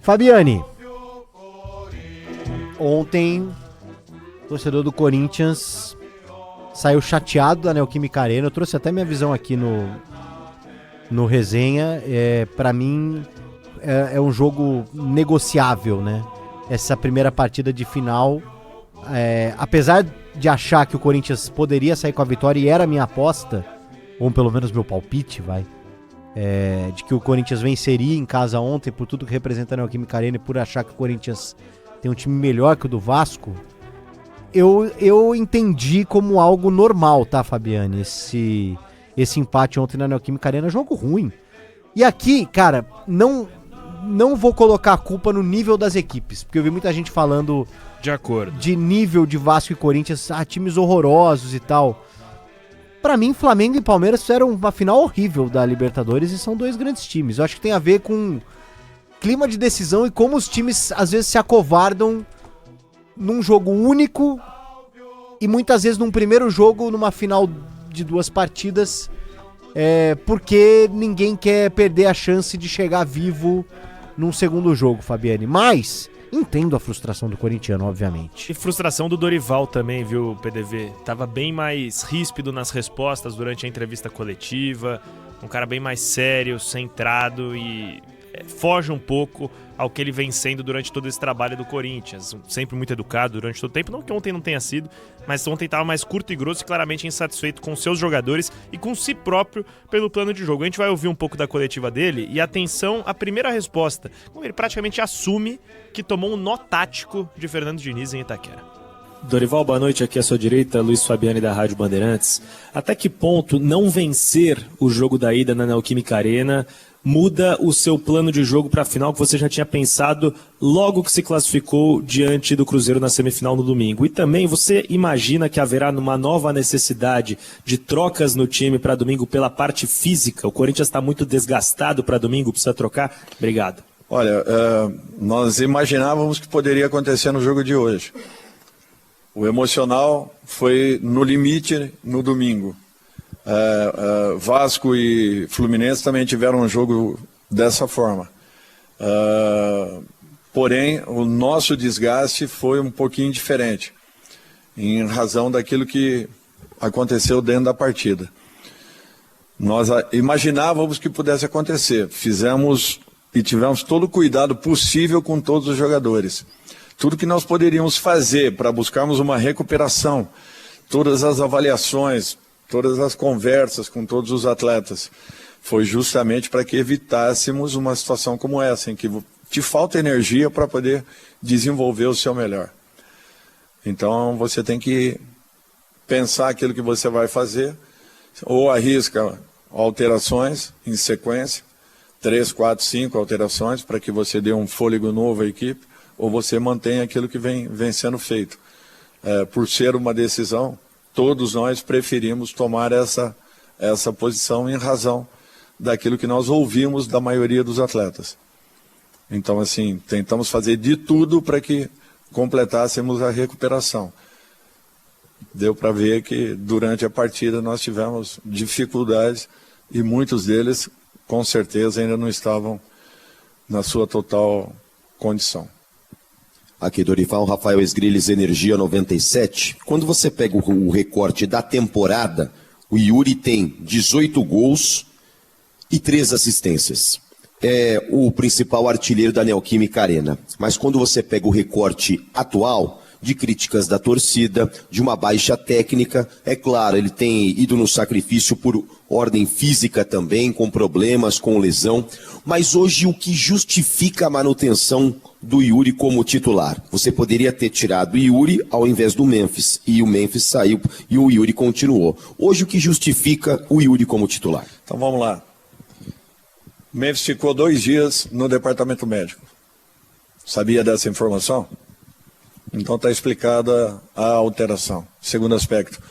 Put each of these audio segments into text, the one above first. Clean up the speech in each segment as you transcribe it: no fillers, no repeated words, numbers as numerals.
Fabiane, ontem o torcedor do Corinthians saiu chateado da Neoquímica Arena. Eu trouxe até minha visão aqui no resenha. Pra mim é um jogo negociável, né? Essa primeira partida de final, apesar de achar que o Corinthians poderia sair com a vitória, e era a minha aposta, ou pelo menos meu palpite, de que o Corinthians venceria em casa ontem, por tudo que representa a Neoquímica Arena e por achar que o Corinthians tem um time melhor que o do Vasco, eu entendi como algo normal, tá, Fabiane? Esse empate ontem na Neoquímica Arena, jogo ruim. E aqui, cara, não vou colocar a culpa no nível das equipes, porque eu vi muita gente falando de nível de Vasco e Corinthians, times horrorosos e tal. Pra mim, Flamengo e Palmeiras fizeram uma final horrível da Libertadores e são dois grandes times. Eu acho que tem a ver com clima de decisão e como os times às vezes se acovardam num jogo único e muitas vezes num primeiro jogo, numa final de duas partidas, porque ninguém quer perder a chance de chegar vivo num segundo jogo, Fabiane. Mas entendo a frustração do corintiano, obviamente. E frustração do Dorival também, viu, PDV? Tava bem mais ríspido nas respostas durante a entrevista coletiva, um cara bem mais sério, centrado e foge um pouco ao que ele vem sendo durante todo esse trabalho do Corinthians. Sempre muito educado durante todo o tempo, não que ontem não tenha sido, mas ontem estava mais curto e grosso e claramente insatisfeito com seus jogadores e com si próprio pelo plano de jogo. A gente vai ouvir um pouco da coletiva dele e atenção à primeira resposta, quando ele praticamente assume que tomou um nó tático de Fernando Diniz em Itaquera. Dorival, boa noite, aqui à sua direita, Luiz Fabiani da Rádio Bandeirantes. Até que ponto não vencer o jogo da ida na Neoquímica Arena muda o seu plano de jogo para a final que você já tinha pensado logo que se classificou diante do Cruzeiro na semifinal no domingo? E também você imagina que haverá uma nova necessidade de trocas no time para domingo pela parte física? O Corinthians está muito desgastado para domingo, precisa trocar? Obrigado. Olha, nós imaginávamos que poderia acontecer no jogo de hoje. O emocional foi no limite no domingo. Vasco e Fluminense também tiveram um jogo dessa forma. Porém, o nosso desgaste foi um pouquinho diferente, em razão daquilo que aconteceu dentro da partida. Nós imaginávamos que pudesse acontecer. Fizemos e tivemos todo o cuidado possível com todos os jogadores. Tudo que nós poderíamos fazer para buscarmos uma recuperação, todas as avaliações, todas as conversas com todos os atletas, foi justamente para que evitássemos uma situação como essa, em que te falta energia para poder desenvolver o seu melhor. Então você tem que pensar aquilo que você vai fazer, ou arrisca alterações em sequência, 3, 4, 5 alterações, para que você dê um fôlego novo à equipe, ou você mantém aquilo que vem sendo feito. Por ser uma decisão, todos nós preferimos tomar essa posição em razão daquilo que nós ouvimos da maioria dos atletas. Então, assim, tentamos fazer de tudo para que completássemos a recuperação. Deu para ver que durante a partida nós tivemos dificuldades e muitos deles, com certeza, ainda não estavam na sua total condição. Aqui, Dorival, Rafael Esgriles, Energia 97. Quando você pega o recorte da temporada, o Yuri tem 18 gols e 3 assistências. É o principal artilheiro da Neoquímica Arena. Mas quando você pega o recorte atual, de críticas da torcida, de uma baixa técnica, é claro, ele tem ido no sacrifício por ordem física também, com problemas, com lesão, mas hoje o que justifica a manutenção do Yuri como titular? Você poderia ter tirado o Yuri ao invés do Memphis, e o Memphis saiu e o Yuri continuou. Hoje o que justifica o Yuri como titular? Então vamos lá. O Memphis ficou 2 dias no departamento médico. Sabia dessa informação? Então está explicada a alteração. Segundo aspecto,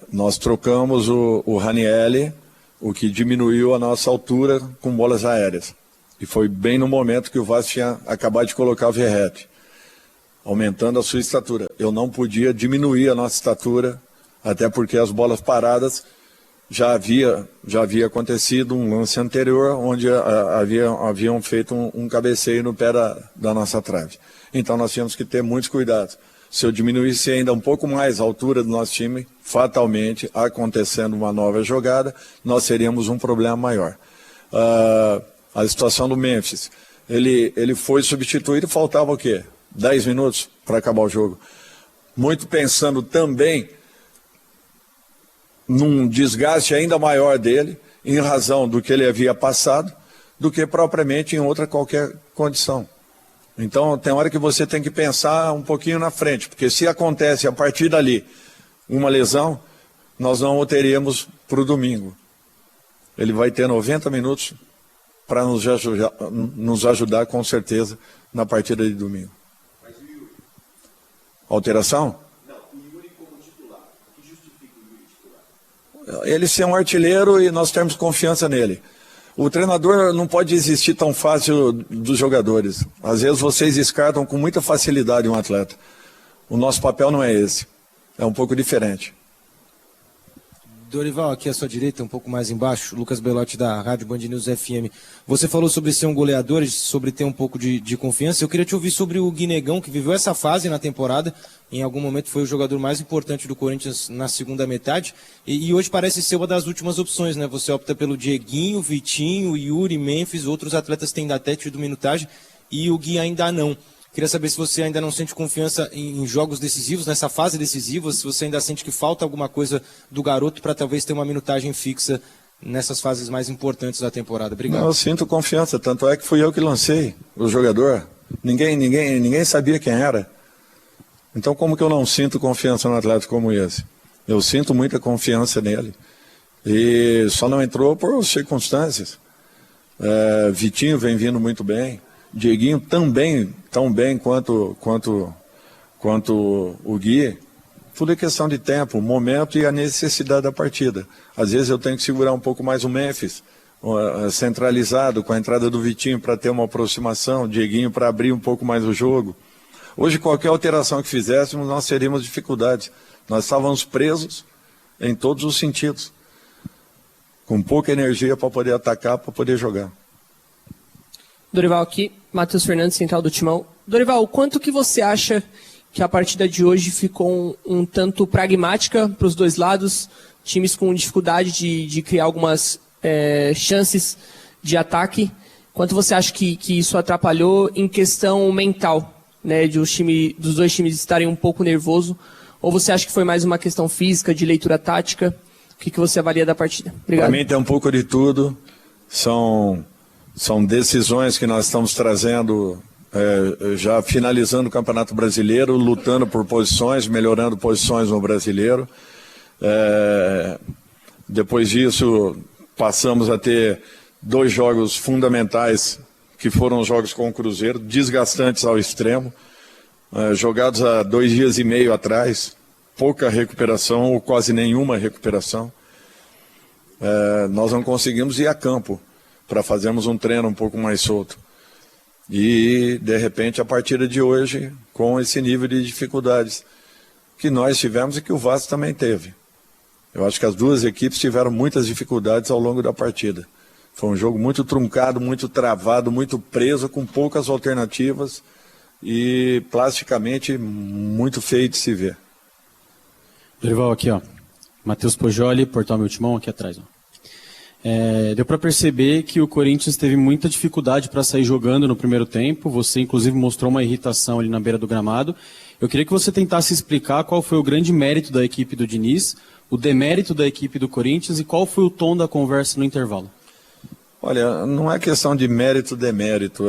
nós trocamos o Ranieri, o que diminuiu a nossa altura com bolas aéreas. E foi bem no momento que o Vasco tinha acabado de colocar o Verratti, aumentando a sua estatura. Eu não podia diminuir a nossa estatura, até porque as bolas paradas já havia acontecido um lance anterior onde haviam feito um cabeceio no pé da nossa trave. Então nós tínhamos que ter muitos cuidados. Se eu diminuísse ainda um pouco mais a altura do nosso time, fatalmente, acontecendo uma nova jogada, nós teríamos um problema maior. A situação do Memphis, ele foi substituído, faltava o quê? 10 minutos para acabar o jogo. Muito pensando também num desgaste ainda maior dele, em razão do que ele havia passado, do que propriamente em outra qualquer condição. Então, tem hora que você tem que pensar um pouquinho na frente, porque se acontece a partir dali uma lesão, nós não o teríamos para o domingo. Ele vai ter 90 minutos para nos ajudar com certeza na partida de domingo. Alteração? Não, o Yuri como titular. O que justifica o Yuri titular? Ele ser um artilheiro e nós termos confiança nele. O treinador não pode desistir tão fácil dos jogadores. Às vezes vocês descartam com muita facilidade um atleta. O nosso papel não é esse. É um pouco diferente. Dorival, aqui à sua direita, um pouco mais embaixo, Lucas Belotti da Rádio Band News FM. Você falou sobre ser um goleador, sobre ter um pouco de confiança. Eu queria te ouvir sobre o Guinegão, que viveu essa fase na temporada. Em algum momento foi o jogador mais importante do Corinthians na segunda metade. E hoje parece ser uma das últimas opções, né? Você opta pelo Dieguinho, Vitinho, Yuri, Memphis, outros atletas têm até tido minutagem e o Gui ainda não. Queria saber se você ainda não sente confiança em jogos decisivos, nessa fase decisiva, se você ainda sente que falta alguma coisa do garoto para talvez ter uma minutagem fixa nessas fases mais importantes da temporada. Obrigado. Não, eu sinto confiança, tanto é que fui eu que lancei o jogador. Ninguém sabia quem era. Então como que eu não sinto confiança num atleta como esse? Eu sinto muita confiança nele. E só não entrou por circunstâncias. Vitinho vem vindo muito bem. Dieguinho também, tão bem quanto o Gui. Tudo é questão de tempo, momento e a necessidade da partida. Às vezes eu tenho que segurar um pouco mais o Memphis, centralizado, com a entrada do Vitinho para ter uma aproximação, Dieguinho para abrir um pouco mais o jogo. Hoje, qualquer alteração que fizéssemos, nós teríamos dificuldades. Nós estávamos presos em todos os sentidos, com pouca energia para poder atacar, para poder jogar. Dorival aqui, Matheus Fernandes, central do Timão. Dorival, quanto que você acha que a partida de hoje ficou um tanto pragmática para os dois lados, times com dificuldade de criar algumas chances de ataque? Quanto você acha que isso atrapalhou em questão mental, né, dos dois times estarem um pouco nervosos? Ou você acha que foi mais uma questão física, de leitura tática? O que você avalia da partida? Obrigado. Para mim tem um pouco de tudo. São decisões que nós estamos trazendo, já finalizando o Campeonato Brasileiro, lutando por posições, melhorando posições no Brasileiro. Depois disso, passamos a ter 2 jogos fundamentais, que foram os jogos com o Cruzeiro, desgastantes ao extremo, jogados há 2 dias e meio atrás, pouca recuperação ou quase nenhuma recuperação. Nós não conseguimos ir a campo para fazermos um treino um pouco mais solto. E, de repente, a partida de hoje, com esse nível de dificuldades que nós tivemos e que o Vasco também teve. Eu acho que as duas equipes tiveram muitas dificuldades ao longo da partida. Foi um jogo muito truncado, muito travado, muito preso, com poucas alternativas e, plasticamente, muito feio de se ver. Dorival, aqui, ó. Matheus Pojoli, Portal Meu Timão, aqui atrás, ó. Deu para perceber que o Corinthians teve muita dificuldade para sair jogando no primeiro tempo. Você, inclusive, mostrou uma irritação ali na beira do gramado. Eu queria que você tentasse explicar qual foi o grande mérito da equipe do Diniz, o demérito da equipe do Corinthians e qual foi o tom da conversa no intervalo. Olha, não é questão de mérito, demérito.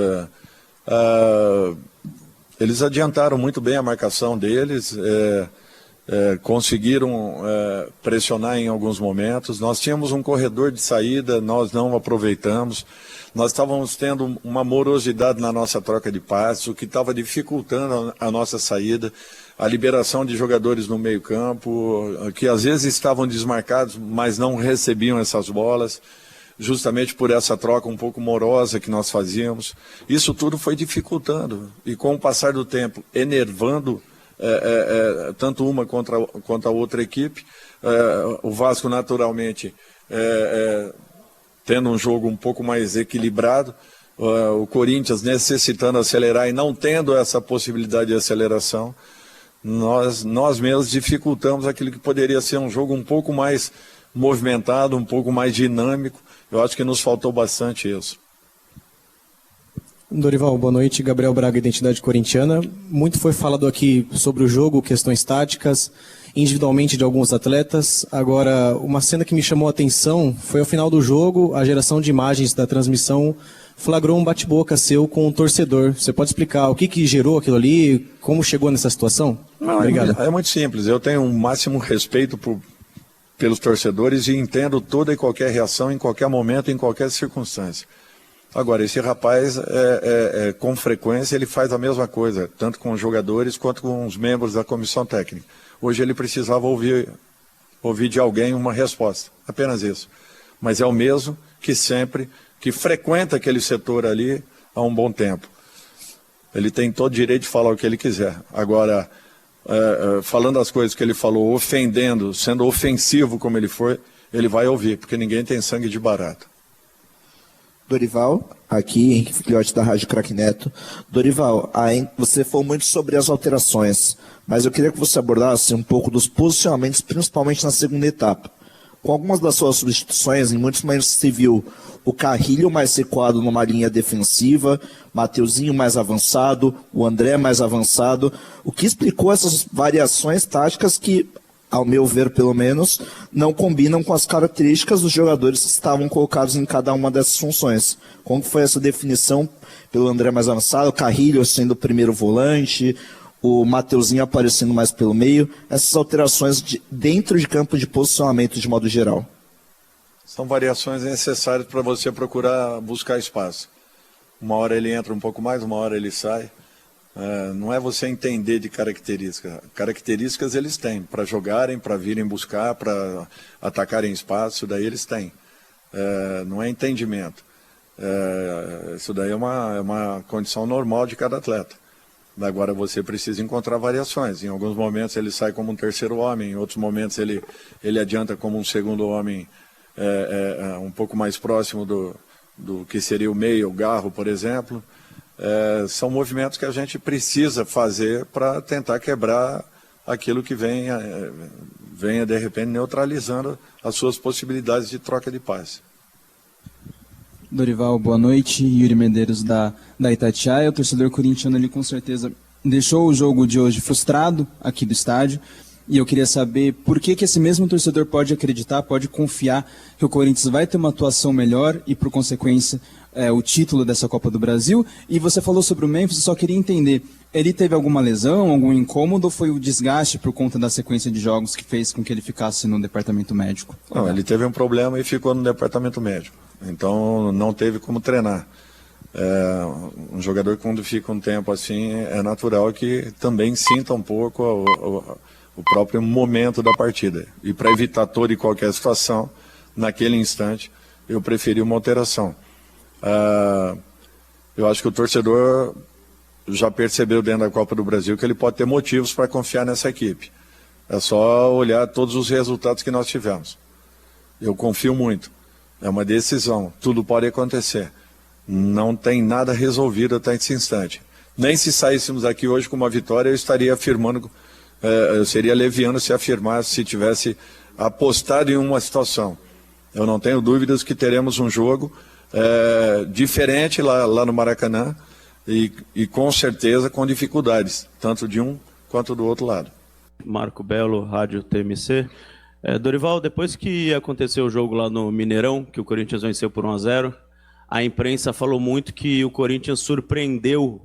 Eles adiantaram muito bem a marcação deles. Conseguiram pressionar em alguns momentos. Nós tínhamos um corredor de saída, nós não aproveitamos. Nós estávamos tendo uma morosidade na nossa troca de passes, o que estava dificultando a nossa saída, a liberação de jogadores no meio-campo, que às vezes estavam desmarcados, mas não recebiam essas bolas, justamente por essa troca um pouco morosa que nós fazíamos. Isso tudo foi dificultando e, com o passar do tempo, enervando tanto uma quanto a outra equipe, o Vasco naturalmente tendo um jogo um pouco mais equilibrado, o Corinthians necessitando acelerar e não tendo essa possibilidade de aceleração, nós mesmos dificultamos aquilo que poderia ser um jogo um pouco mais movimentado, um pouco mais dinâmico. Eu acho que nos faltou bastante isso. Dorival, boa noite. Gabriel Braga, Identidade Corintiana. Muito foi falado aqui sobre o jogo, questões táticas, individualmente de alguns atletas. Agora, uma cena que me chamou a atenção foi ao final do jogo, a geração de imagens da transmissão flagrou um bate-boca seu com um torcedor. Você pode explicar o que gerou aquilo ali, como chegou nessa situação? Não, obrigado. É muito simples. Eu tenho um máximo respeito pelos torcedores e entendo toda e qualquer reação em qualquer momento, em qualquer circunstância. Agora, esse rapaz, com frequência, ele faz a mesma coisa, tanto com os jogadores quanto com os membros da comissão técnica. Hoje ele precisava ouvir de alguém uma resposta, apenas isso. Mas é o mesmo que frequenta aquele setor ali há um bom tempo. Ele tem todo o direito de falar o que ele quiser. Agora, falando as coisas que ele falou, ofendendo, sendo ofensivo como ele foi, ele vai ouvir, porque ninguém tem sangue de barata. Dorival, aqui Henrique Filhote da Rádio Craque Neto. Dorival, você falou muito sobre as alterações, mas eu queria que você abordasse um pouco dos posicionamentos, principalmente na segunda etapa. Com algumas das suas substituições, em muitos momentos se viu o Carrilho mais recuado numa linha defensiva, Mateuzinho mais avançado, o André mais avançado, o que explicou essas variações táticas que, ao meu ver pelo menos, não combinam com as características dos jogadores que estavam colocados em cada uma dessas funções. Como foi essa definição pelo André mais avançado, o Carrilho sendo o primeiro volante, o Mateuzinho aparecendo mais pelo meio, essas alterações dentro de campo de posicionamento de modo geral? São variações necessárias para você procurar buscar espaço. Uma hora ele entra um pouco mais, uma hora ele sai. Não é você entender de características. Características eles têm, para jogarem, para virem buscar, para atacarem espaço, daí eles têm. Não é entendimento. Isso daí é uma condição normal de cada atleta. Agora você precisa encontrar variações. Em alguns momentos ele sai como um terceiro homem, em outros momentos ele adianta como um segundo homem um pouco mais próximo do que seria o meio, o garro, por exemplo. São movimentos que a gente precisa fazer para tentar quebrar aquilo que venha de repente neutralizando as suas possibilidades de troca de passe. Dorival, boa noite. Yuri Medeiros da Itatiaia. O torcedor corintiano ali com certeza deixou o jogo de hoje frustrado aqui do estádio. E eu queria saber por que esse mesmo torcedor pode acreditar, pode confiar que o Corinthians vai ter uma atuação melhor e, por consequência, o título dessa Copa do Brasil. E você falou sobre o Memphis, eu só queria entender, ele teve alguma lesão, algum incômodo ou foi o desgaste por conta da sequência de jogos que fez com que ele ficasse no departamento médico? Não, ele teve um problema e ficou no departamento médico. Então não teve como treinar. Um jogador quando fica um tempo assim, é natural que também sinta um pouco o próprio momento da partida. E para evitar toda e qualquer situação, naquele instante, eu preferi uma alteração. Eu acho que o torcedor já percebeu dentro da Copa do Brasil que ele pode ter motivos para confiar nessa equipe. É só olhar todos os resultados que nós tivemos. Eu confio muito. É uma decisão. Tudo pode acontecer. Não tem nada resolvido até esse instante. Nem se saíssemos aqui hoje com uma vitória, eu estaria afirmando, eu seria leviano se afirmasse, se tivesse apostado em uma situação. Eu não tenho dúvidas que teremos um jogo diferente lá no Maracanã e com certeza com dificuldades, tanto de um quanto do outro lado. Marco Belo, Rádio TMC. Dorival, depois que aconteceu o jogo lá no Mineirão, que o Corinthians venceu por 1-0, a imprensa falou muito que o Corinthians surpreendeu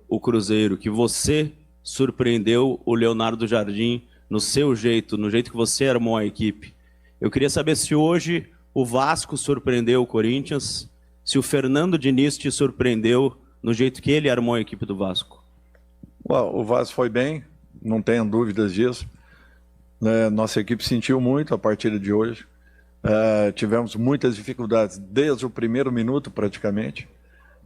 o Cruzeiro, que você surpreendeu o Leonardo Jardim no seu jeito, no jeito que você armou a equipe. Eu queria saber se hoje o Vasco surpreendeu o Corinthians, se o Fernando Diniz te surpreendeu no jeito que ele armou a equipe do Vasco. O Vasco foi bem, não tenho dúvidas disso. Nossa equipe sentiu muito a partida de hoje. Tivemos muitas dificuldades desde o primeiro minuto praticamente.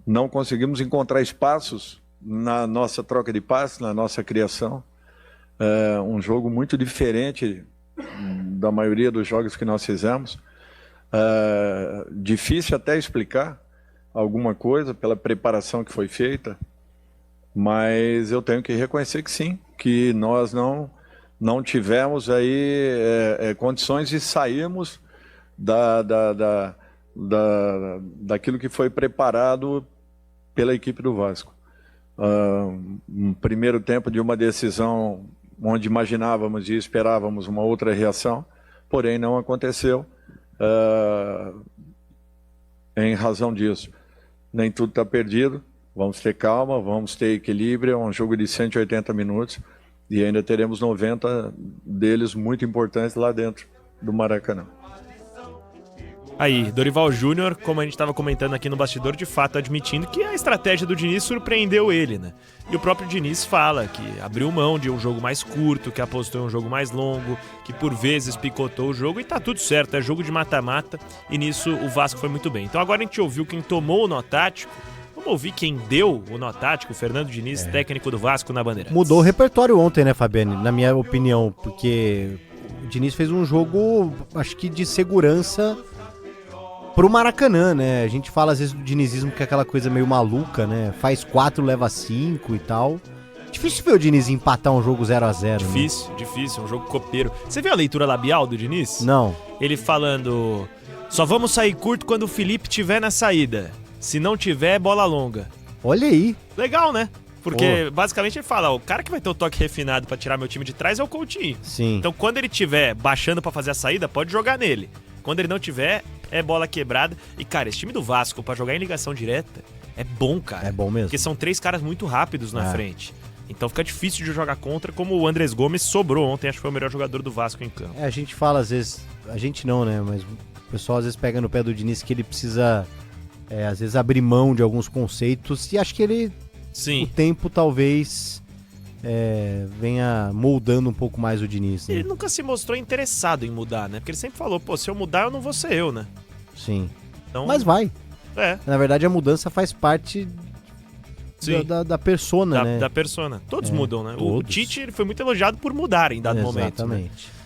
Não conseguimos encontrar espaços na nossa troca de passes, na nossa criação. Um jogo muito diferente da maioria dos jogos que nós fizemos. Difícil até explicar alguma coisa pela preparação que foi feita, mas eu tenho que reconhecer que sim, que nós não tivemos aí condições de sairmos daquilo que foi preparado pela equipe do Vasco. Um primeiro tempo de uma decisão onde imaginávamos e esperávamos uma outra reação, porém não aconteceu em razão disso. Nem tudo está perdido, vamos ter calma, vamos ter equilíbrio, é um jogo de 180 minutos e ainda teremos 90 deles muito importantes lá dentro do Maracanã. Aí, Dorival Júnior, como a gente estava comentando aqui no bastidor, de fato admitindo que a estratégia do Diniz surpreendeu ele, né? E o próprio Diniz fala que abriu mão de um jogo mais curto, que apostou em um jogo mais longo, que por vezes picotou o jogo e tá tudo certo, é jogo de mata-mata e nisso o Vasco foi muito bem. Então agora a gente ouviu quem tomou o nó tático, vamos ouvir quem deu o nó tático, o Fernando Diniz, técnico do Vasco na Bandeirantes. Mudou o repertório ontem, né, Fabiane? Na minha opinião, porque o Diniz fez um jogo, acho que de segurança pro Maracanã, né? A gente fala às vezes do dinizismo que é aquela coisa meio maluca, né? Faz 4, leva 5 e tal. Difícil ver o Diniz empatar um jogo 0-0. Difícil, um jogo copeiro. Você viu a leitura labial do Diniz? Não. Ele falando, só vamos sair curto quando o Felipe tiver na saída. Se não tiver, bola longa. Olha aí. Legal, né? Porque basicamente ele fala, o cara que vai ter o toque refinado pra tirar meu time de trás é o Coutinho. Sim. Então quando ele tiver baixando pra fazer a saída, pode jogar nele. Quando ele não tiver, é bola quebrada. E, cara, esse time do Vasco, pra jogar em ligação direta, é bom, cara. É bom mesmo. Porque são 3 caras muito rápidos na frente. Então fica difícil de jogar contra, como o Andrés Gomes sobrou ontem, acho que foi o melhor jogador do Vasco em campo. A gente fala às vezes, a gente não, né? Mas o pessoal às vezes pega no pé do Diniz que ele precisa, às vezes, abrir mão de alguns conceitos. E acho que ele, Sim. o tempo talvez venha moldando um pouco mais o Diniz, né? Ele nunca se mostrou interessado em mudar, né? Porque ele sempre falou, pô, se eu mudar eu não vou ser eu, né? Sim. Então, mas vai. É. Na verdade, a mudança faz parte da persona, né? Da persona. Todos mudam, né? O Todos. Tite ele foi muito elogiado por mudar em dado momento. Exatamente. Né?